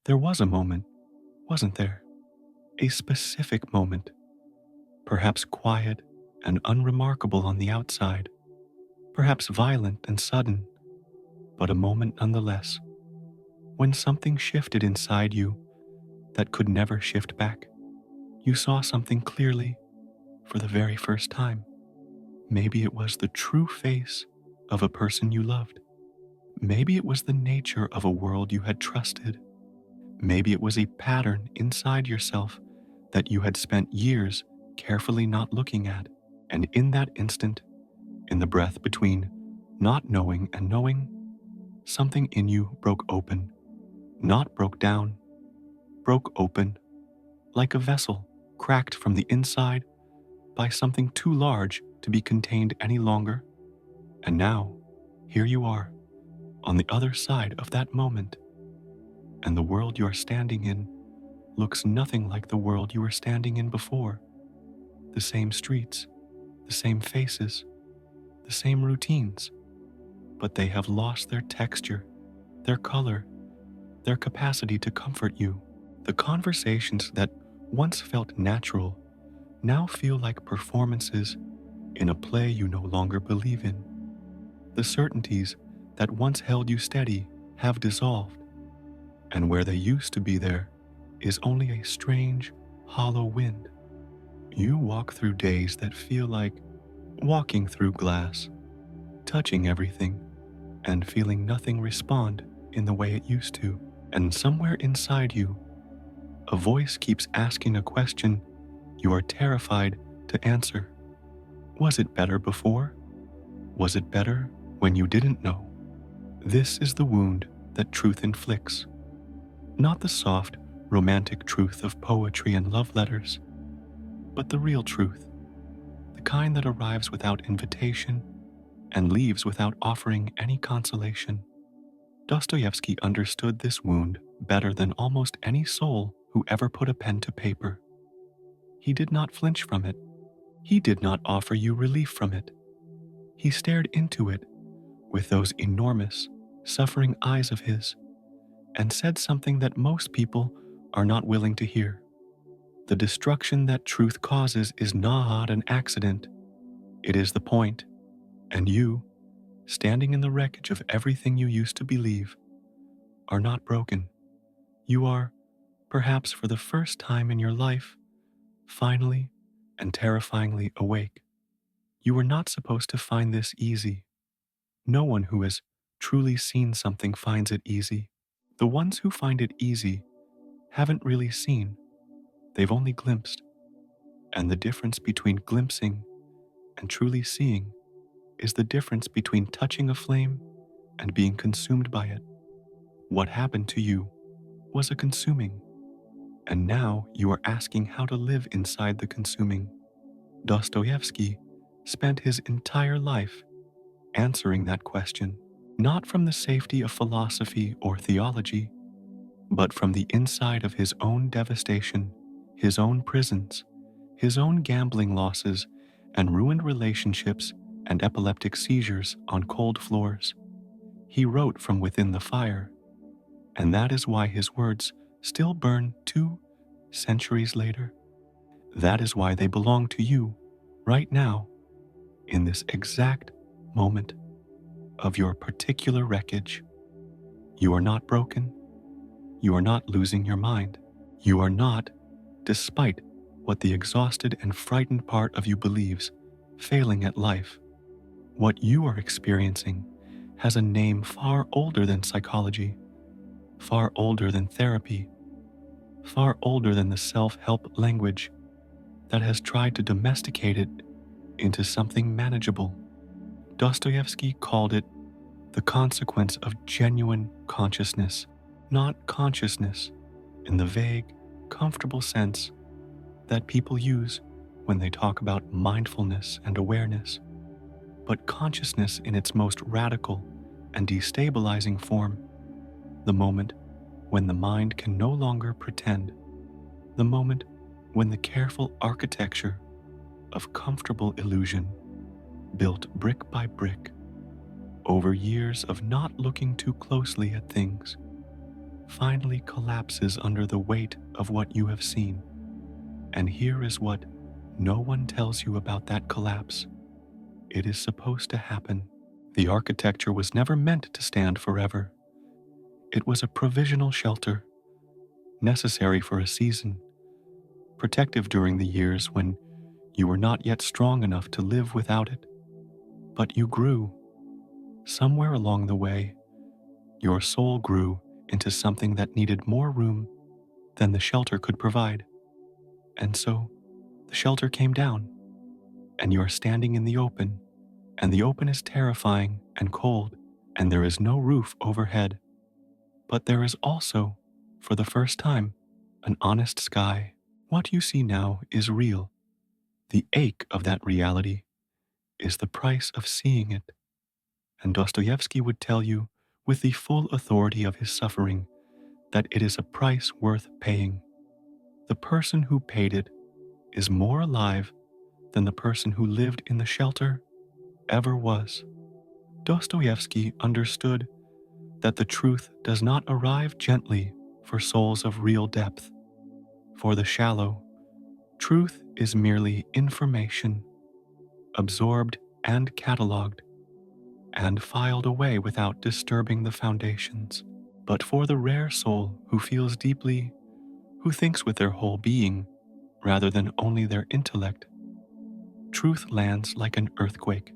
There was a moment, wasn't there? A specific moment, perhaps quiet and unremarkable on the outside, perhaps violent and sudden, but a moment nonetheless, when something shifted inside you that could never shift back. You saw something clearly for the very first time. Maybe it was the true face of a person you loved. Maybe it was the nature of a world you had trusted. Maybe it was a pattern inside yourself that you had spent years carefully not looking at. And in that instant, in the breath between not knowing and knowing, something in you broke open. Not broke down, broke open, like a vessel cracked from the inside by something too large to be contained any longer. And now, here you are, on the other side of that moment. And the world you're standing in looks nothing like the world you were standing in before. The same streets, the same faces, the same routines, but they have lost their texture, their color, their capacity to comfort you. The conversations that once felt natural now feel like performances in a play you no longer believe in. The certainties that once held you steady have dissolved, and where they used to be there is only a strange, hollow wind. You walk through days that feel like walking through glass, touching everything and feeling nothing respond in the way it used to. And somewhere inside you, a voice keeps asking a question you are terrified to answer. Was it better before? Was it better when you didn't know? This is the wound that truth inflicts. Not the soft, romantic truth of poetry and love letters, but the real truth, the kind that arrives without invitation and leaves without offering any consolation. Dostoevsky understood this wound better than almost any soul who ever put a pen to paper. He did not flinch from it. He did not offer you relief from it. He stared into it with those enormous, suffering eyes of his and said something that most people are not willing to hear. The destruction that truth causes is not an accident. It is the point. And you, standing in the wreckage of everything you used to believe, are not broken. You are, perhaps for the first time in your life, finally and terrifyingly awake. You were not supposed to find this easy. No one who has truly seen something finds it easy. The ones who find it easy haven't really seen. They've only glimpsed. And the difference between glimpsing and truly seeing is the difference between touching a flame and being consumed by it. What happened to you was a consuming, and now you are asking how to live inside the consuming. Dostoevsky spent his entire life answering that question, not from the safety of philosophy or theology, but from the inside of his own devastation, his own prisons, his own gambling losses and ruined relationships and epileptic seizures on cold floors. He wrote from within the fire, and that is why his words still burn 2 centuries later. That is why they belong to you right now, in this exact moment of your particular wreckage. You are not broken. You are not losing your mind. You are not, despite what the exhausted and frightened part of you believes, failing at life. What you are experiencing has a name far older than psychology, far older than therapy, far older than the self-help language that has tried to domesticate it into something manageable. Dostoevsky called it the consequence of genuine consciousness, not consciousness in the vague, comfortable sense that people use when they talk about mindfulness and awareness, but consciousness in its most radical and destabilizing form, the moment when the mind can no longer pretend, the moment when the careful architecture of comfortable illusion, built brick by brick, over years of not looking too closely at things, finally collapses under the weight of what you have seen. And here is what no one tells you about that collapse. It is supposed to happen. The architecture was never meant to stand forever. It was a provisional shelter, necessary for a season, protective during the years when you were not yet strong enough to live without it. But you grew. Somewhere along the way, your soul grew into something that needed more room than the shelter could provide. And so, the shelter came down, and you are standing in the open, and the open is terrifying and cold, and there is no roof overhead. But there is also, for the first time, an honest sky. What you see now is real. The ache of that reality is the price of seeing it. And Dostoevsky would tell you, with the full authority of his suffering, that it is a price worth paying. The person who paid it is more alive than the person who lived in the shelter ever was. Dostoevsky understood that the truth does not arrive gently for souls of real depth. For the shallow, truth is merely information, absorbed and catalogued, and filed away without disturbing the foundations. But for the rare soul who feels deeply, who thinks with their whole being rather than only their intellect, truth lands like an earthquake.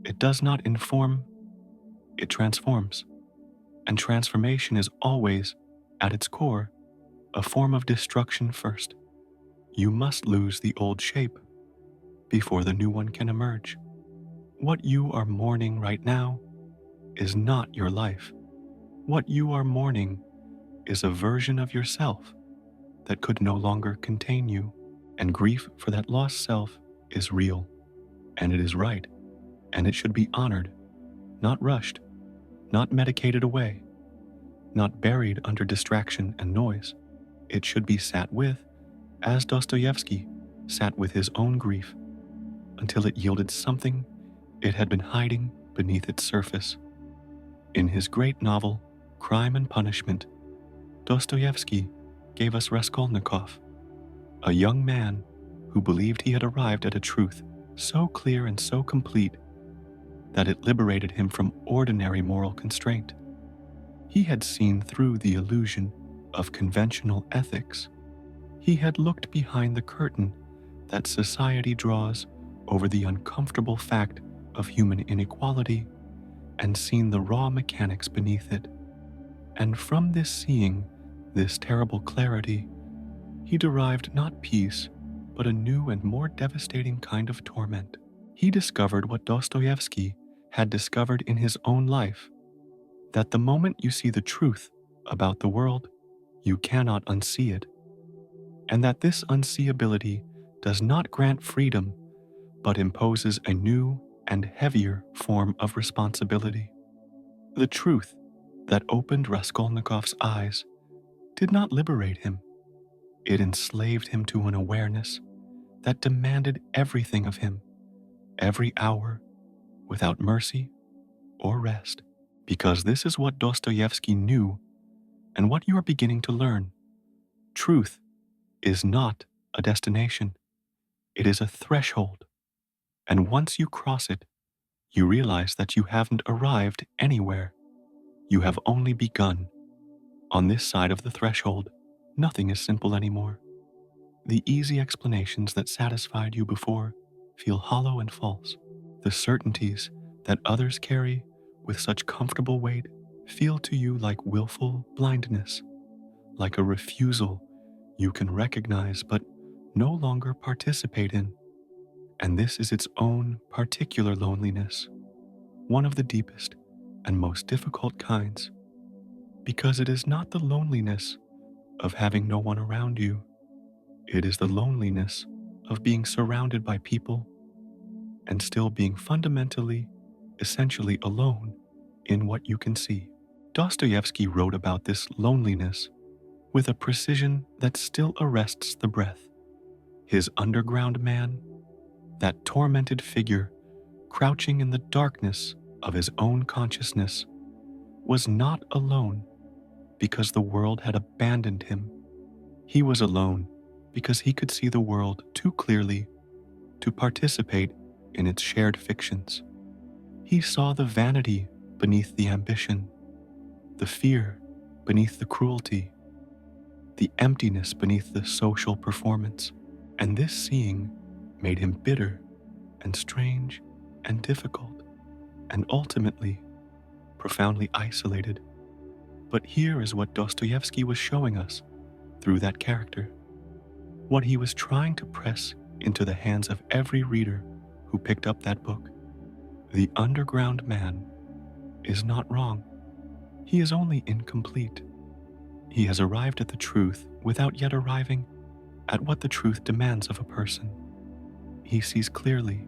It does not inform, it transforms. And transformation is always, at its core, a form of destruction first. You must lose the old shape before the new one can emerge. What you are mourning right now is not your life. What you are mourning is a version of yourself that could no longer contain you. And grief for that lost self is real, and it is right, and it should be honored, not rushed, not medicated away, not buried under distraction and noise. It should be sat with, as Dostoevsky sat with his own grief, until it yielded something it had been hiding beneath its surface. In his great novel, Crime and Punishment, Dostoevsky gave us Raskolnikov, a young man who believed he had arrived at a truth so clear and so complete that it liberated him from ordinary moral constraint. He had seen through the illusion of conventional ethics. He had looked behind the curtain that society draws over the uncomfortable fact of human inequality and seen the raw mechanics beneath it. And from this seeing, this terrible clarity, he derived not peace, but a new and more devastating kind of torment. He discovered what Dostoevsky had discovered in his own life, that the moment you see the truth about the world, you cannot unsee it, and that this unseeability does not grant freedom, but imposes a new and heavier form of responsibility. The truth that opened Raskolnikov's eyes did not liberate him. It enslaved him to an awareness that demanded everything of him, every hour, without mercy or rest. Because this is what Dostoevsky knew and what you are beginning to learn. Truth is not a destination. It is a threshold. And once you cross it, you realize that you haven't arrived anywhere. You have only begun. On this side of the threshold, nothing is simple anymore. The easy explanations that satisfied you before feel hollow and false. The certainties that others carry with such comfortable weight feel to you like willful blindness, like a refusal you can recognize but no longer participate in. And this is its own particular loneliness, one of the deepest and most difficult kinds, because it is not the loneliness of having no one around you. It is the loneliness of being surrounded by people and still being fundamentally, essentially alone in what you can see. Dostoevsky wrote about this loneliness with a precision that still arrests the breath. His underground man, that tormented figure crouching in the darkness of his own consciousness, was not alone. because the world had abandoned him. He was alone because he could see the world too clearly to participate in its shared fictions. He saw the vanity beneath the ambition, the fear beneath the cruelty, the emptiness beneath the social performance. And this seeing made him bitter and strange and difficult and ultimately profoundly isolated. But here is what Dostoevsky was showing us through that character, what he was trying to press into the hands of every reader who picked up that book. The underground man is not wrong. He is only incomplete. He has arrived at the truth without yet arriving at what the truth demands of a person. He sees clearly,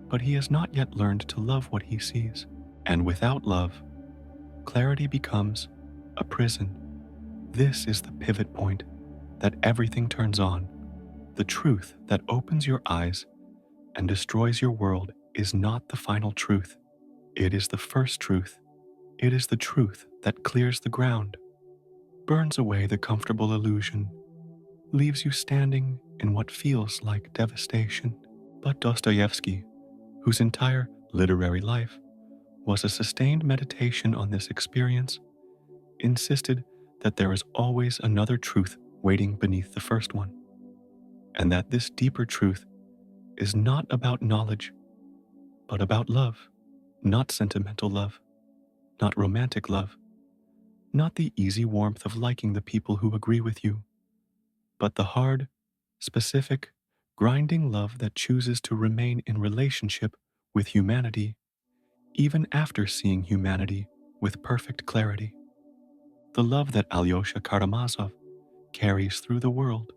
but he has not yet learned to love what he sees. And without love, clarity becomes a prison. This is the pivot point that everything turns on. The truth that opens your eyes and destroys your world is not the final truth. It is the first truth. It is the truth that clears the ground, burns away the comfortable illusion, leaves you standing in what feels like devastation. But Dostoevsky, whose entire literary life was a sustained meditation on this experience, insisted that there is always another truth waiting beneath the first one, and that this deeper truth is not about knowledge, but about love, not sentimental love, not romantic love, not the easy warmth of liking the people who agree with you, but the hard, specific, grinding love that chooses to remain in relationship with humanity even after seeing humanity with perfect clarity. The love that Alyosha Karamazov carries through the world,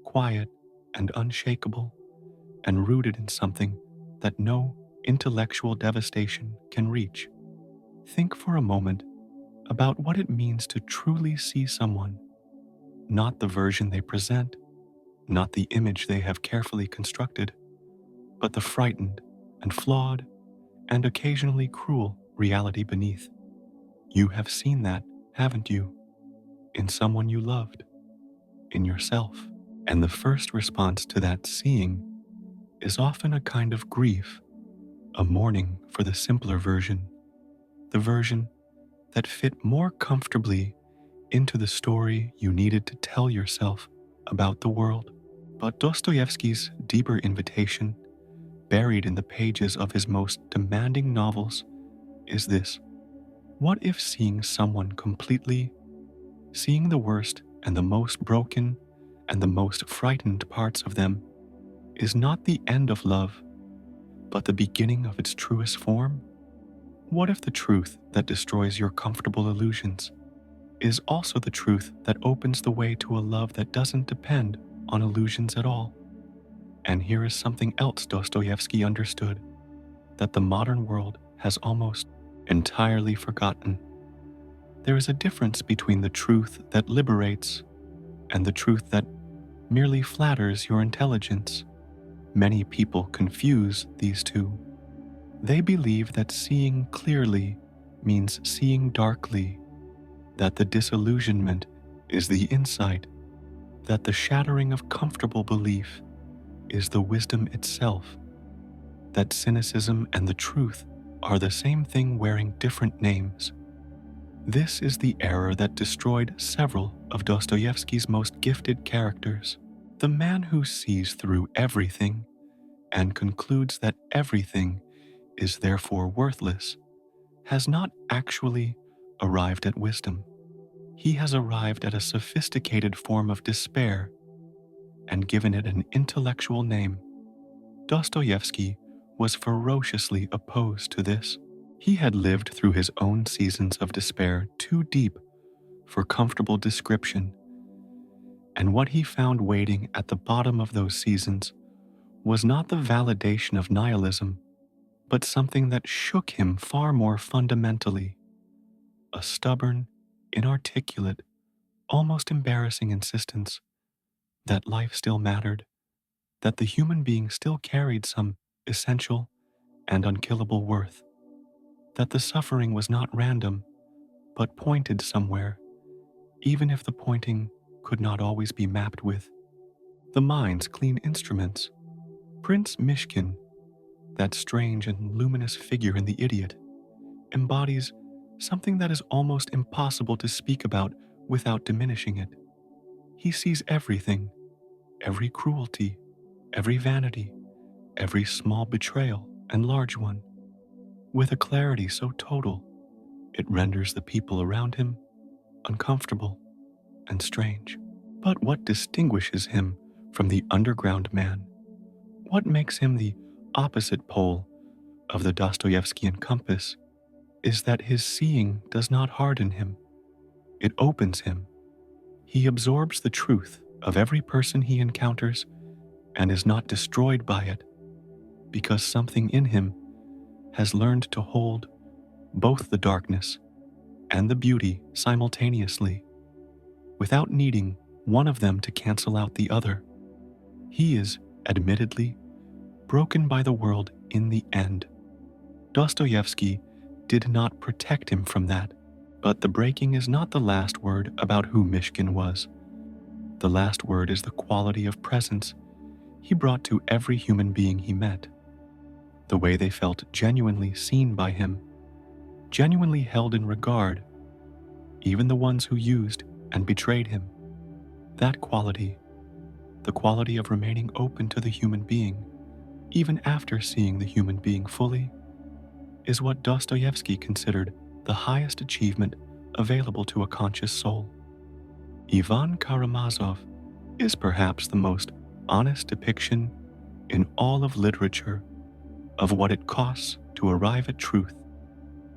quiet and unshakable, and rooted in something that no intellectual devastation can reach. Think for a moment about what it means to truly see someone, not the version they present, not the image they have carefully constructed, but the frightened and flawed and occasionally cruel reality beneath. You have seen that, haven't you? In someone you loved, in yourself. And the first response to that seeing is often a kind of grief, a mourning for the simpler version, the version that fit more comfortably into the story you needed to tell yourself about the world. But Dostoevsky's deeper invitation, buried in the pages of his most demanding novels, is this: what if seeing someone completely, seeing the worst and the most broken and the most frightened parts of them, is not the end of love, but the beginning of its truest form? What if the truth that destroys your comfortable illusions is also the truth that opens the way to a love that doesn't depend on illusions at all? And here is something else Dostoevsky understood that the modern world has almost entirely forgotten. There is a difference between the truth that liberates and the truth that merely flatters your intelligence. Many people confuse these two. They believe that seeing clearly means seeing darkly, that the disillusionment is the insight, that the shattering of comfortable belief is the wisdom itself, that cynicism and the truth are the same thing wearing different names. This is the error that destroyed several of Dostoevsky's most gifted characters. The man who sees through everything and concludes that everything is therefore worthless has not actually arrived at wisdom. He has arrived at a sophisticated form of despair and given it an intellectual name. Dostoevsky was ferociously opposed to this. He had lived through his own seasons of despair too deep for comfortable description, and what he found waiting at the bottom of those seasons was not the validation of nihilism, but something that shook him far more fundamentally: a stubborn, inarticulate, almost embarrassing insistence that life still mattered, that the human being still carried some essential and unkillable worth, that the suffering was not random, but pointed somewhere, even if the pointing could not always be mapped with the mind's clean instruments. Prince Mishkin, that strange and luminous figure in The Idiot, embodies something that is almost impossible to speak about without diminishing it. He sees everything, every cruelty, every vanity, every small betrayal and large one, with a clarity so total it renders the people around him uncomfortable and strange. But what distinguishes him from the underground man? What makes him the opposite pole of the Dostoevskian compass is that his seeing does not harden him. It opens him. He absorbs the truth of every person he encounters and is not destroyed by it, because something in him has learned to hold both the darkness and the beauty simultaneously, without needing one of them to cancel out the other. He is, admittedly, broken by the world in the end. Dostoevsky did not protect him from that, but the breaking is not the last word about who Mishkin was. The last word is the quality of presence he brought to every human being he met, the way they felt genuinely seen by him, genuinely held in regard, even the ones who used and betrayed him. That quality, the quality of remaining open to the human being, even after seeing the human being fully, is what Dostoevsky considered the highest achievement available to a conscious soul. Ivan Karamazov is perhaps the most honest depiction in all of literature of what it costs to arrive at truth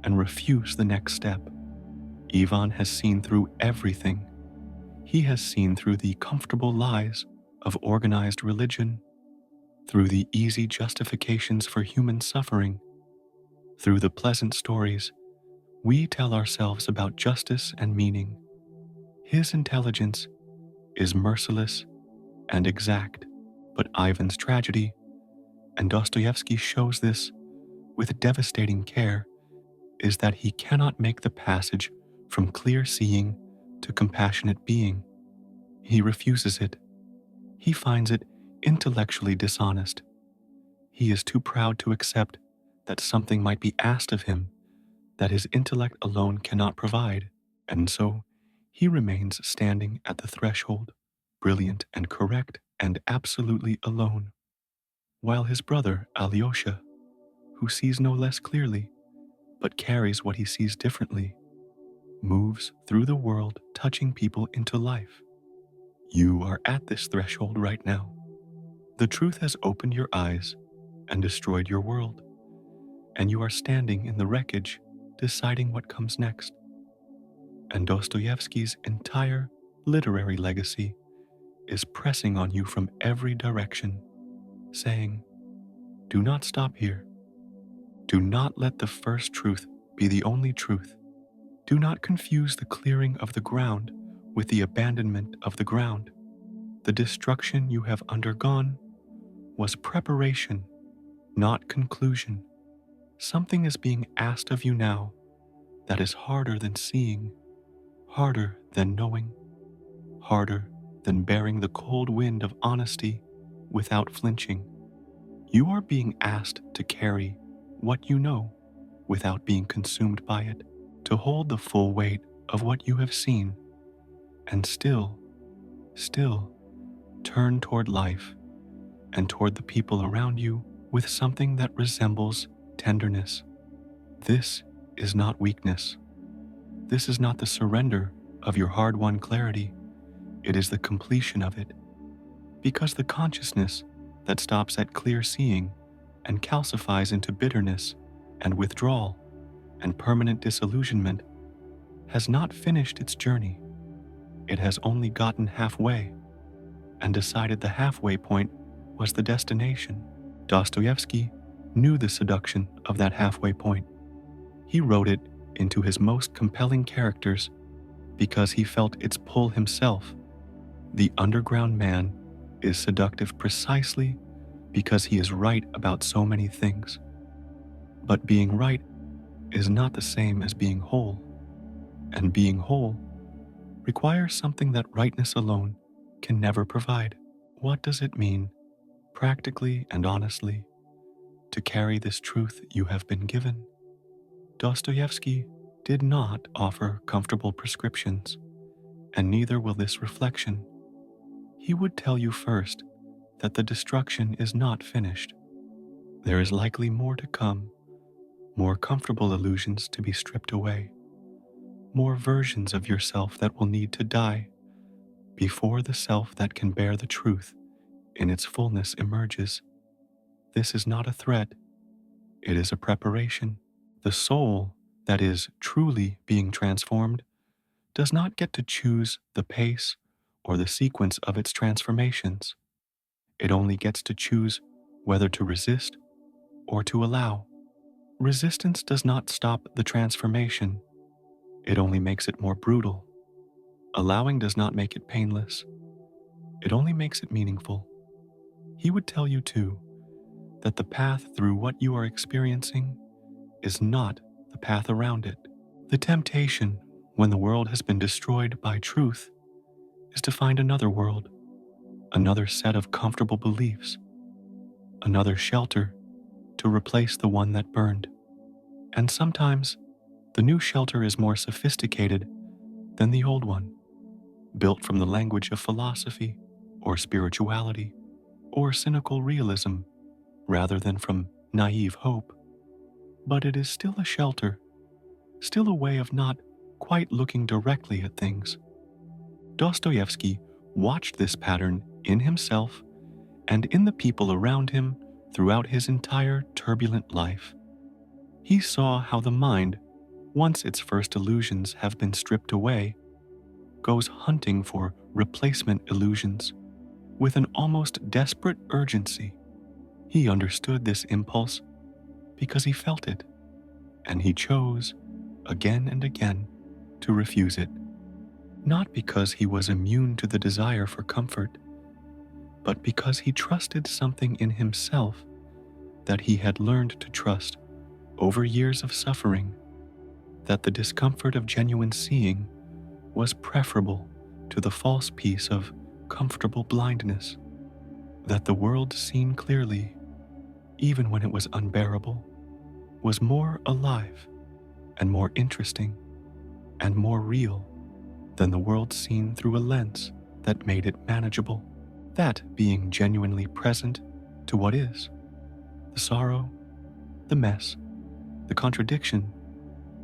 and refuse the next step. Ivan has seen through everything. He has seen through the comfortable lies of organized religion, through the easy justifications for human suffering, through the pleasant stories we tell ourselves about justice and meaning. His intelligence is merciless and exact, but Ivan's tragedy, and Dostoevsky shows this with devastating care, is that he cannot make the passage from clear seeing to compassionate being. He refuses it. He finds it intellectually dishonest. He is too proud to accept that something might be asked of him that his intellect alone cannot provide, and so he remains standing at the threshold, brilliant and correct and absolutely alone, while his brother Alyosha, who sees no less clearly, but carries what he sees differently, moves through the world touching people into life. You are at this threshold right now. The truth has opened your eyes and destroyed your world, and you are standing in the wreckage deciding what comes next. And Dostoevsky's entire literary legacy is pressing on you from every direction, saying, do not stop here. Do not let the first truth be the only truth. Do not confuse the clearing of the ground with the abandonment of the ground. The destruction you have undergone was preparation, not conclusion. Something is being asked of you now that is harder than seeing, harder than knowing, harder than bearing the cold wind of honesty without flinching. You are being asked to carry what you know without being consumed by it, to hold the full weight of what you have seen, and still turn toward life and toward the people around you with something that resembles tenderness. This is not weakness. This is not the surrender of your hard-won clarity. It is the completion of it. Because the consciousness that stops at clear seeing and calcifies into bitterness and withdrawal and permanent disillusionment has not finished its journey. It has only gotten halfway and decided the halfway point was the destination. Dostoevsky knew the seduction of that halfway point. He wrote it into his most compelling characters because he felt its pull himself. The underground man is seductive precisely because he is right about so many things. But being right is not the same as being whole. and being whole requires something that rightness alone can never provide. What does it mean, practically and honestly, to carry this truth you have been given? Dostoevsky did not offer comfortable prescriptions, and neither will this reflection. He would tell you first that the destruction is not finished. There is likely more to come, more comfortable illusions to be stripped away, more versions of yourself that will need to die before the self that can bear the truth in its fullness emerges. This is not a threat, it is a preparation. The soul that is truly being transformed does not get to choose the pace or the sequence of its transformations. It only gets to choose whether to resist or to allow. Resistance does not stop the transformation, it only makes it more brutal. Allowing does not make it painless, it only makes it meaningful. He would tell you, too, that the path through what you are experiencing is not the path around it. The temptation, when the world has been destroyed by truth, is to find another world, another set of comfortable beliefs, another shelter to replace the one that burned. And sometimes, the new shelter is more sophisticated than the old one, built from the language of philosophy or spirituality or cynical realism rather than from naive hope. But it is still a shelter, still a way of not quite looking directly at things. Dostoevsky watched this pattern in himself and in the people around him throughout his entire turbulent life. He saw how the mind, once its first illusions have been stripped away, goes hunting for replacement illusions with an almost desperate urgency. He understood this impulse because he felt it, and he chose, again and again, to refuse it, not because he was immune to the desire for comfort, but because he trusted something in himself that he had learned to trust over years of suffering, that the discomfort of genuine seeing was preferable to the false peace of comfortable blindness, that the world seen clearly, even when it was unbearable, was more alive and more interesting and more real than the world seen through a lens that made it manageable. That being genuinely present to what is, the sorrow, the mess, the contradiction,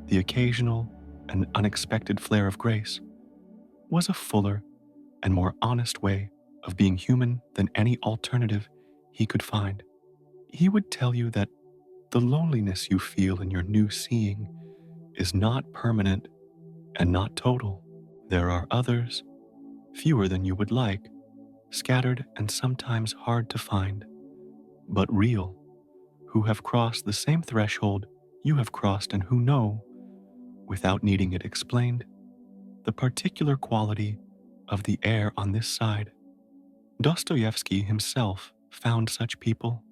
the occasional and unexpected flare of grace, was a fuller and more honest way of being human than any alternative he could find. He would tell you that the loneliness you feel in your new seeing is not permanent and not total. There are others, fewer than you would like, scattered and sometimes hard to find, but real, who have crossed the same threshold you have crossed and who know, without needing it explained, the particular quality of the air on this side. Dostoevsky himself found such people.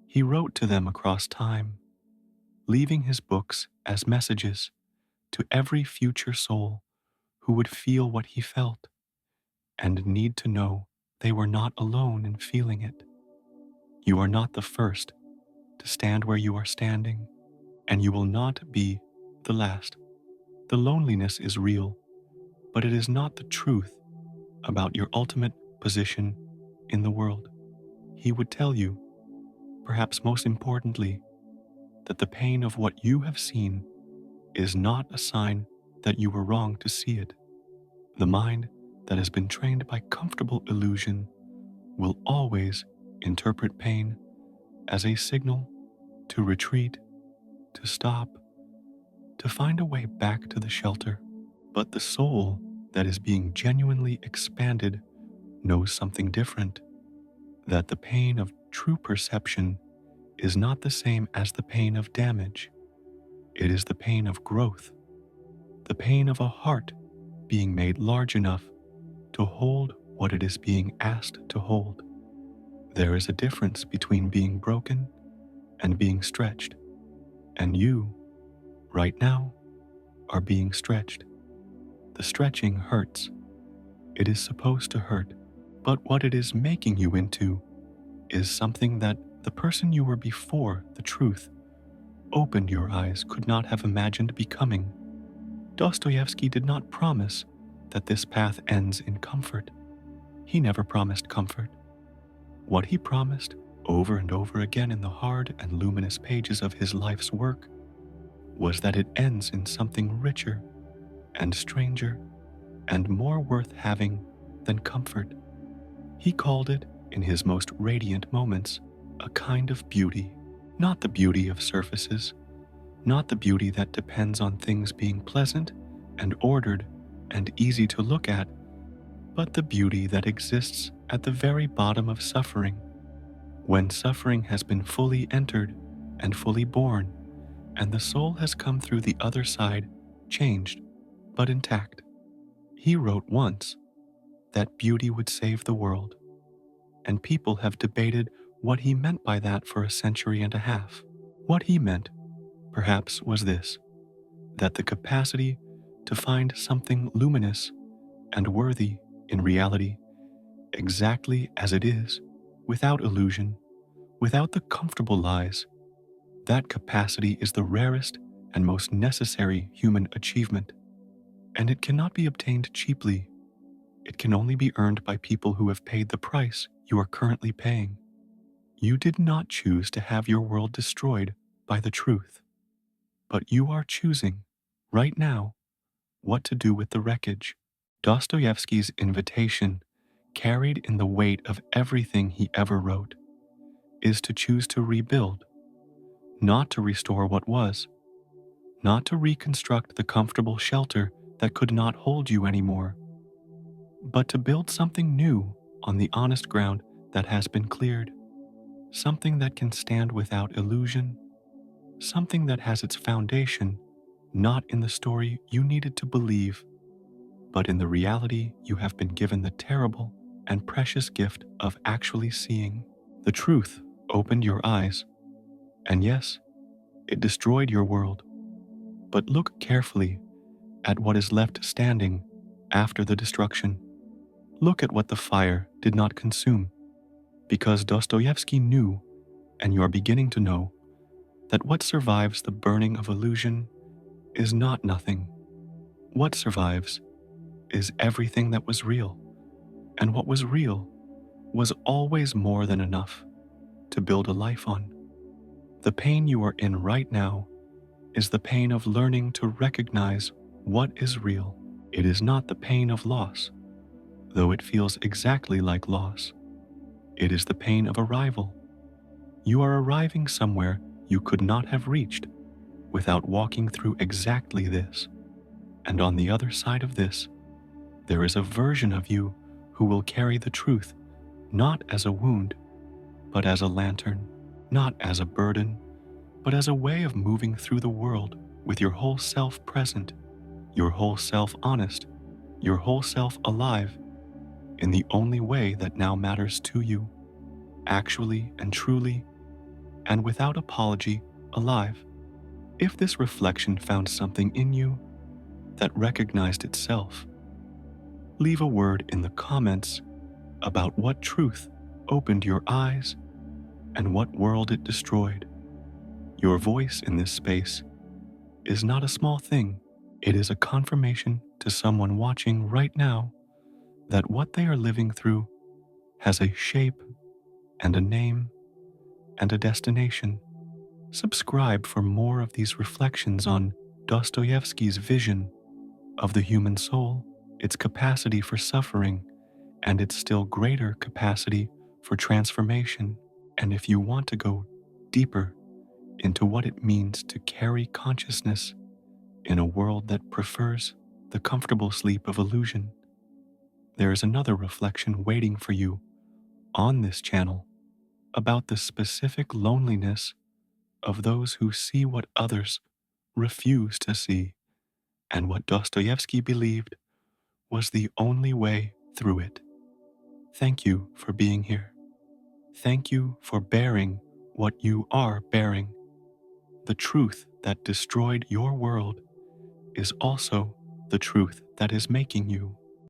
He wrote to them across time, leaving his books as messages to every future soul who would feel what he felt and need to know they were not alone in feeling it. You are not the first to stand where you are standing, and you will not be the last. The loneliness is real, but it is not the truth about your ultimate position in the world. He would tell you, perhaps most importantly, that the pain of what you have seen is not a sign that you were wrong to see it. The mind that has been trained by comfortable illusion will always interpret pain as a signal to retreat, to stop, to find a way back to the shelter. But the soul that is being genuinely expanded knows something different, that the pain of true perception is not the same as the pain of damage. It is the pain of growth, the pain of a heart being made large enough to hold what it is being asked to hold. There is a difference between being broken and being stretched, and you, right now, are being stretched. The stretching hurts. It is supposed to hurt. But what it is making you into is something that the person you were before the truth opened your eyes could not have imagined becoming. Dostoevsky did not promise that this path ends in comfort. He never promised comfort. What he promised over and over again in the hard and luminous pages of his life's work was that it ends in something richer and stranger and more worth having than comfort. He called it, in his most radiant moments, a kind of beauty, not the beauty of surfaces, not the beauty that depends on things being pleasant and ordered and easy to look at, but the beauty that exists at the very bottom of suffering, when suffering has been fully entered and fully born, and the soul has come through the other side, changed, but intact. He wrote once that beauty would save the world, and people have debated what he meant by that for a century and a half. What he meant, perhaps, was this: that the capacity to find something luminous and worthy in reality, exactly as it is, without illusion, without the comfortable lies, that capacity is the rarest and most necessary human achievement. And it cannot be obtained cheaply. It can only be earned by people who have paid the price you are currently paying. You did not choose to have your world destroyed by the truth, but you are choosing, right now, what to do with the wreckage. Dostoevsky's invitation, carried in the weight of everything he ever wrote, is to choose to rebuild, not to restore what was, not to reconstruct the comfortable shelter that could not hold you anymore, but to build something new on the honest ground that has been cleared, something that can stand without illusion, something that has its foundation not in the story you needed to believe, but in the reality you have been given the terrible and precious gift of actually seeing. The truth opened your eyes, and yes, it destroyed your world. But look carefully at what is left standing after the destruction. Look at what the fire did not consume, because Dostoevsky knew, and you are beginning to know, that what survives the burning of illusion is not nothing. What survives is everything that was real, and what was real was always more than enough to build a life on. The pain you are in right now is the pain of learning to recognize what is real. It is not the pain of loss, though it feels exactly like loss. It is the pain of arrival. You are arriving somewhere you could not have reached without walking through exactly this. And on the other side of this, there is a version of you who will carry the truth, not as a wound, but as a lantern, not as a burden, but as a way of moving through the world with your whole self present, your whole self honest, your whole self alive, in the only way that now matters to you, actually and truly, and without apology, alive. If this reflection found something in you that recognized itself, leave a word in the comments about what truth opened your eyes and what world it destroyed. Your voice in this space is not a small thing. It is a confirmation to someone watching right now that what they are living through has a shape and a name and a destination. Subscribe for more of these reflections on Dostoevsky's vision of the human soul, its capacity for suffering, and its still greater capacity for transformation. And if you want to go deeper into what it means to carry consciousness in a world that prefers the comfortable sleep of illusion, there is another reflection waiting for you on this channel about the specific loneliness of those who see what others refuse to see, and what Dostoevsky believed was the only way through it. Thank you for being here. Thank you for bearing what you are bearing. The truth that destroyed your world is also the truth that is making you